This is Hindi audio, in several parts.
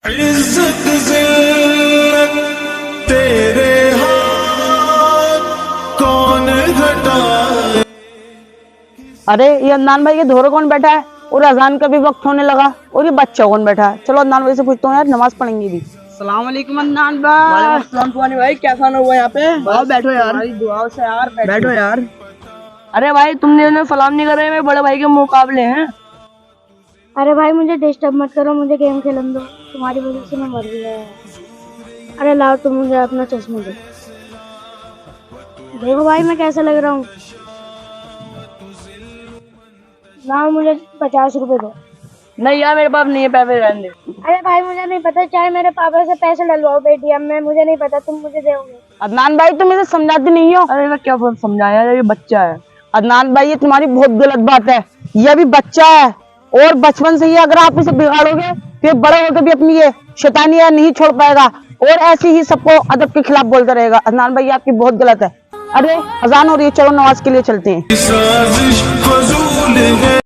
इज्जत जिल्लत तेरे हाथ कौन घटाए। अरे ये अदनान भाई, ये धोरे कौन बैठा है? और अजान का भी वक्त होने लगा और ये बच्चा कौन बैठा है? चलो अदनान भाई से पूछता हूँ यार, नमाज पढ़ेंगे भी। सलाम वालेकुम अदनान भाई। वालेकुम सलाम भाई, कैसा हुआ यहाँ पे? आओ बैठो यार, तुम्हारी दुआओं से यार बैठो यार। अरे भाई, तुमने उन्हें सलाम नहीं कर रहे, मेरे बड़े भाई के मुकाबले हैं। अरे भाई मुझे डिस्टर्ब मत करो, मुझे गेम खेलन दो, तुम्हारी वजह से मैं मर गया। अरे लाओ तुम मुझे अपना चश्मा दो। देखो भाई मैं कैसा लग रहा हूँ। लाओ मुझे 50 रुपए दो। नहीं यार, मेरे पास नहीं है, पैसे रहने दे। अरे भाई मुझे नहीं पता, चाहे मेरे पापा से पैसे डलवाओ पेटीएम में, मुझे नहीं पता, तुम मुझे दोगे। अदनान भाई, तुम इसे समझाते नहीं हो। अरे मैं क्या समझाया, ये बच्चा है। अदनान भाई, ये तुम्हारी बहुत गलत बात है। ये अभी बच्चा है और बचपन से ही अगर आप इसे बिगाड़ोगे फिर बड़े होकर भी अपनी ये शैतानियां नहीं छोड़ पाएगा और ऐसे ही सबको अदब के खिलाफ बोलता रहेगा। अदनान भाई, आपकी बहुत गलत है। अरे अजान हो रही है, चलो नमाज के लिए चलते हैं। साजिश फजूल है।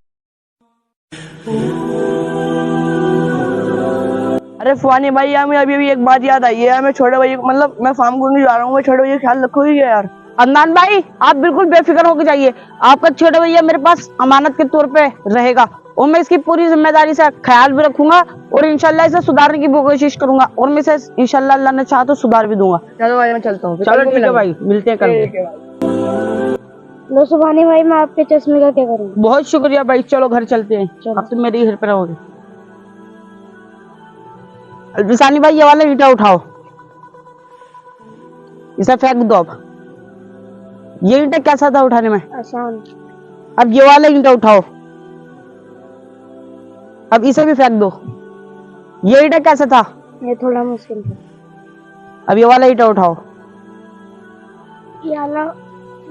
अरे फुआनी भाई, यार मुझे अभी एक बात याद आई है। मैं छोटे भाई, मतलब मैं फार्म घूमने जा रहा हूँ, मैं छोटे भाई का ख्याल रखोगे यार? अदनान भाई, आप बिल्कुल बेफिक्र होकर जाइए। आपका छोटा भैया मेरे पास अमानत के तौर पे रहेगा और मैं इसकी पूरी जिम्मेदारी से ख्याल भी रखूंगा और इंशाल्लाह इसे सुधारने की कोशिश करूंगा और मैं इसे इंशाल्लाह अल्लाह ने चाहा तो सुधार भी दूंगा। चलो भाई, मैं चलता हूँ। चलो ठीक है भाई, मिलते हैं कल। लो सुभानी भाई, मैं आपके चश्मे का क्या करूँ? बहुत शुक्रिया भाई, चलो घर चलते हैं। अब तुम मेरी घर पे रहोगे। अलबिसानी भाई, ये वाला ईंटा उठाओ, इसे फेंक दो। अब ये ईंटा कैसा था उठाने में? आसान। अब ये वाला ईंटा उठाओ, अब इसे भी फेंक दो। ये ईंटा कैसा था? ये थोड़ा मुश्किल था। अब ये वाला ईंटा उठाओ। ये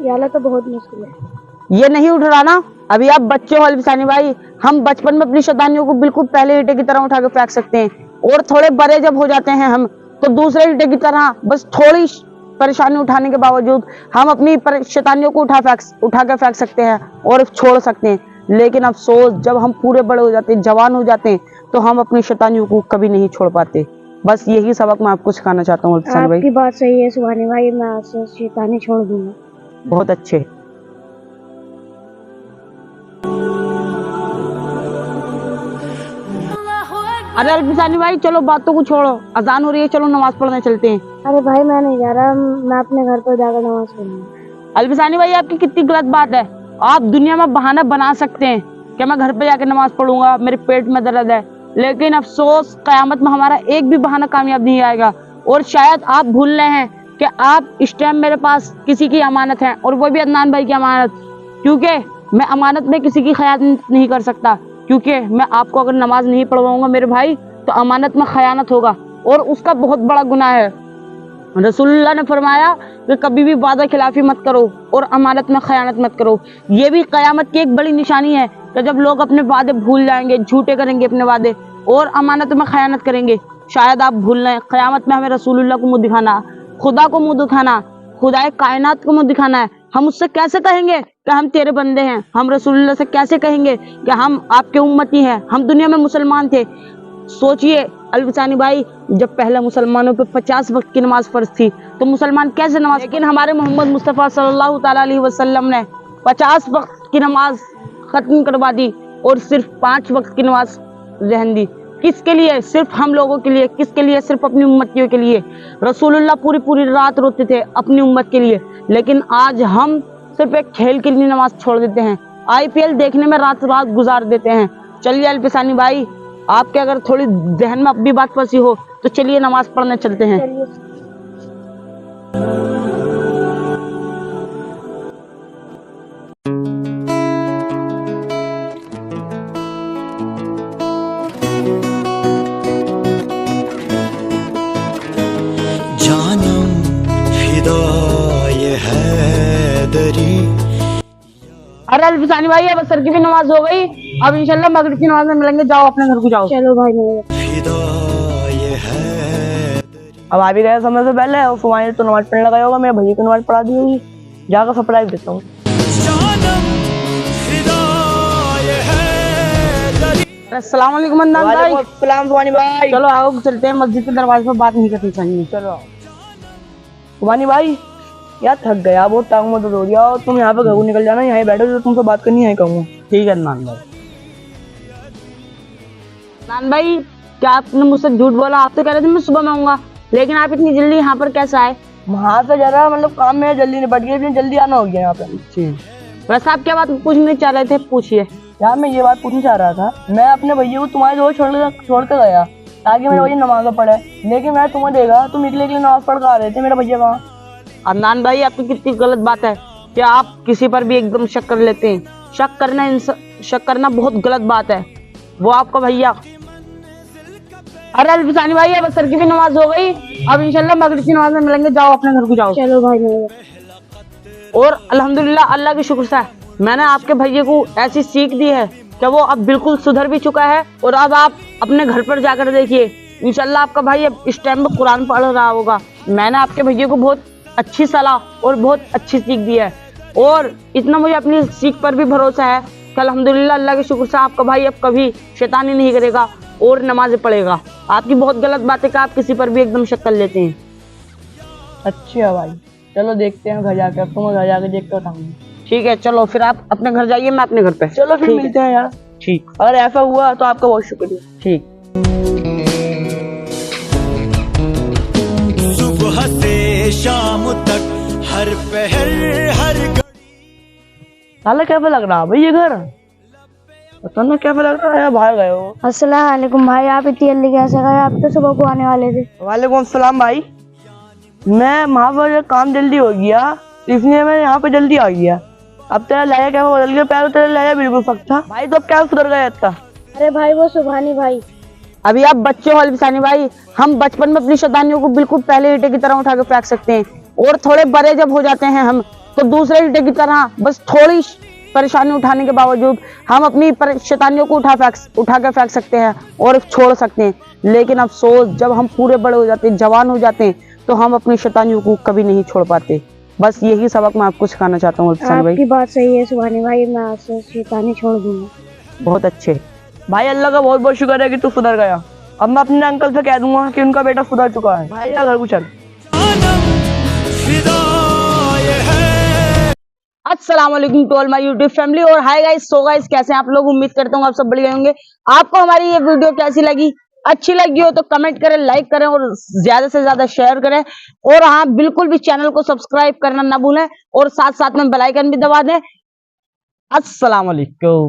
वाला तो बहुत मुश्किल है। ये नहीं उठ रहा ना? अभी आप बच्चे हो अलबिसानी भाई, हम बचपन में अपनी शैतानियों को बिल्कुल पहले ईंटे की तरह उठा के फेंक सकते हैं और थोड़े बड़े जब हो जाते हैं हम, तो दूसरे ईंटे की तरह बस थोड़ी परेशानी उठाने के बावजूद हम अपनी शैतानियों को उठा के फेंक सकते हैं और छोड़ सकते हैं। लेकिन अफसोस, जब हम पूरे बड़े हो जाते हैं, जवान हो जाते हैं, तो हम अपनी शैतानियों को कभी नहीं छोड़ पाते। बस यही सबक मैं आपको सिखाना चाहता हूँ अलबिसानी भाई। आपकी बात सही है सुभानी भाई, मैं आज से शैतानी छोड़ दूंगा। बहुत अच्छे। अरे अलबिसानी भाई, चलो बातों को छोड़ो, अजान हो रही है, चलो नमाज पढ़ने चलते हैं। अरे भाई मैं नहीं जा रहा, मैं अपने घर पर जाकर नमाज पढ़ूंगा। अलबिसानी भाई, आपकी कितनी गलत बात है। आप दुनिया में बहाना बना सकते हैं कि मैं घर पे जाकर नमाज पढ़ूंगा, मेरे पेट में दर्द है, लेकिन अफसोस क़यामत में हमारा एक भी बहाना कामयाब नहीं आएगा। और शायद आप भूल रहे हैं कि आप इस टाइम मेरे पास किसी की अमानत है और वो भी अदनान भाई की अमानत, क्योंकि मैं अमानत में किसी की खयानत नहीं कर सकता, क्योंकि मैं आपको अगर नमाज नहीं पढ़वाऊंगा मेरे भाई, तो अमानत में खयानत होगा और उसका बहुत बड़ा गुनाह है। रसूलुल्लाह ने फरमाया कि कभी भी वादा खिलाफी मत करो और अमानत में खयानत मत करो। ये भी क़यामत की एक बड़ी निशानी है कि जब लोग अपने वादे भूल जाएंगे, झूठे करेंगे अपने वादे और अमानत में खयानत करेंगे। शायद आप भूल रहे हैं, क़यामत में हमें रसूलुल्लाह को मुंह दिखाना, खुदा को मुंह दिखाना, खुदाए कायनात को मुंह दिखाना है। हम उससे कैसे कहेंगे कि हम तेरे बंदे हैं? हम रसूलुल्लाह से कैसे कहेंगे कि हम आपके उम्मती हैं? हम दुनिया में मुसलमान थे। सोचिए अलबिसानी भाई, जब पहले मुसलमानों पे 50 वक्त की नमाज फर्ज थी, तो मुसलमान कैसे नमाज? लेकिन हमारे मोहम्मद मुस्तफ़ा सल्लल्लाहु ताला अलैहि वसल्लम ने 50 वक्त की नमाज खत्म करवा दी और सिर्फ 5 वक्त की नमाज रहने दी। किसके लिए? सिर्फ हम लोगों के लिए। किसके लिए? सिर्फ अपनी उम्मतियों के लिए। रसूलुल्लाह पूरी रात रोते थे अपनी उम्मत के लिए, लेकिन आज हम सिर्फ एक खेल के लिए नमाज छोड़ देते हैं, IPL देखने में रात गुजार देते हैं। चलिए अलबिसानी भाई, आपके अगर थोड़ी जहन में अपनी बात फंसी हो तो चलिए नमाज पढ़ने चलते हैं। जानम फिदाए हैदरी। अरे अलबिसानी भाई, अब असर की भी नमाज हो गई, अब इंशाल्लाह मगरिब की नमाज में मिलेंगे। जाओ अपने घर को जाओ। चलो भाई मेरे फिदाए हैदरी। अब आ भी गया समय से पहले, और फुआनी तो नमाज पढ़ने लगा होगा, मेरे भैया को नमाज पढ़ा दी होगी, जाकर सप्लाई देता हूँ। जानम फिदाए हैदरी। अस्सलाम वालेकुम अदनान भाई। सलाम सुबानी भाई। चलो आओ चलते हैं मस्जिद के दरवाजे पर, बात नहीं करनी चाहिए। चलो सुबानी भाई, यार थक गया, बहुत टांग में दर्द हो गया, और तुम यहाँ पे घर को निकल जाना, यहाँ बैठो, जो तुमसे बात करनी है कहूँगा। ठीक है अदनान भाई। अदनान भाई, क्या आपने मुझसे झूठ बोला? आप तो कह रहे थे मैं सुबह में आऊंगा, लेकिन आप इतनी जल्दी यहाँ पर कैसे आए? वहाँ पे जरा मतलब काम में जल्दी निपट गया, इसलिए जल्दी आना हो गया यहाँ पे। वैसे आप क्या बात पूछने चाह रहे थे, पूछिए। यार मैं ये बात पूछना चाह रहा था, मैं अपने भैया को तुम्हारे जो छोड़ कर गया ताकि मेरे भैया नमाज पढ़े, लेकिन मैं तुम्हें देखा तुम इकले नमाज पढ़ कर आ रहे थे, मेरा भैया कहाँ? अदनान भाई, आपकी कितनी गलत बात है कि आप किसी पर भी एकदम शक कर लेते हैं। शक करना बहुत गलत बात है। वो आपका भैया। अरे अल्फिसानी भाई, अब असर की भी नमाज हो गई, अब इंशाल्लाह मगरिब की नमाज में मिलेंगे। जाओ अपने घर को जाओ। चलो भाई मेरे। और अल्हम्दुलिल्लाह, अल्लाह की शुक्र से मैंने आपके भैया को ऐसी सीख दी है कि वो अब बिल्कुल सुधर भी चुका है। और अब आप अपने घर पर जाकर देखिए, इंशाल्लाह आपका भाई अब इस टाइम में कुरान पढ़ रहा होगा। मैंने आपके भैया को बहुत अच्छी सलाह और बहुत अच्छी सीख दी है, और इतना मुझे अपनी सीख पर भी भरोसा है कि अल्हम्दुलिल्लाह, अल्लाह के शुक्र से आपका भाई अब कभी शैतानी नहीं करेगा और नमाज़ें पढ़ेगा। आपकी बहुत गलत बात है कि आप किसी पर भी एकदम शक कर लेते हैं। अच्छा भाई, चलो देखते हैं घर जाके, अब तुम्हें घर जाके देख कर बताऊंगा। ठीक है, चलो फिर आप अपने घर जाइए, मैं अपने घर पे। चलो फिर मिलते हैं यार। ठीक। अगर ऐसा हुआ तो आपका बहुत शुक्रिया। ठीक। सुबह से शाम तक हर पहर हर साला कैसा लग रहा है भाई ये घर? पता ना कैसा लग रहा है, बाहर गए हो? अस्सलाम वालेकुम भाई, आप इतनी जल्दी कैसे गए? आप तो सुबह को आने वाले थे। वालेकुम सलाम भाई, मैं वहाँ पर काम जल्दी हो गया, इसलिए मैं यहाँ पे जल्दी आ गया। अब तेरा लहजा क्या बदल गया? पहले तेरा लहजा बिल्कुल सख्त था भाई, तो अब क्या सुधर गया इतना? अरे भाई वो सुभानी भाई। अभी आप बच्चे हो अल्फिसानी भाई, हम बचपन में अपनी शैतानियों को बिल्कुल पहले ईंटे की तरह उठा के फेंक सकते हैं, और थोड़े बड़े जब हो जाते हैं हम, तो दूसरे ईंटे की तरह बस थोड़ी परेशानी उठाने के बावजूद हम अपनी शैतानियों को उठा के फेंक सकते हैं और छोड़ सकते हैं। लेकिन अफसोस, जब हम पूरे बड़े हो जाते हैं, जवान हो जाते हैं, तो हम अपनी शैतानियों को कभी नहीं छोड़ पाते। बस यही सबक मैं आपको सिखाना चाहता हूँ अल्फिसानी भाई। आपकी बात सही है सुभानी भाई, मैं आज से शैतानी छोड़ दूंगा। बहुत अच्छे भाई, अल्लाह का बहुत बहुत शुक्र है कि तू सुधर गया। अब मैं अपने अंकल से कह दूंगा कि उनका बेटा सुधर चुका है। भाई घर को चल। अस्सलाम वालेकुम to all my YouTube family, और हाय गाइस, सो गाइस, कैसे हैं आप लोग? उम्मीद करता हूँ आप सब बढ़िया होंगे। आपको हमारी ये वीडियो कैसी लगी? अच्छी लगी हो तो कमेंट करें, लाइक करें और ज्यादा से ज्यादा शेयर करें। और हाँ, बिल्कुल भी चैनल को सब्सक्राइब करना ना भूलें, और साथ साथ में बेल आइकन भी दबा दें। अस्सलाम वालेकुम।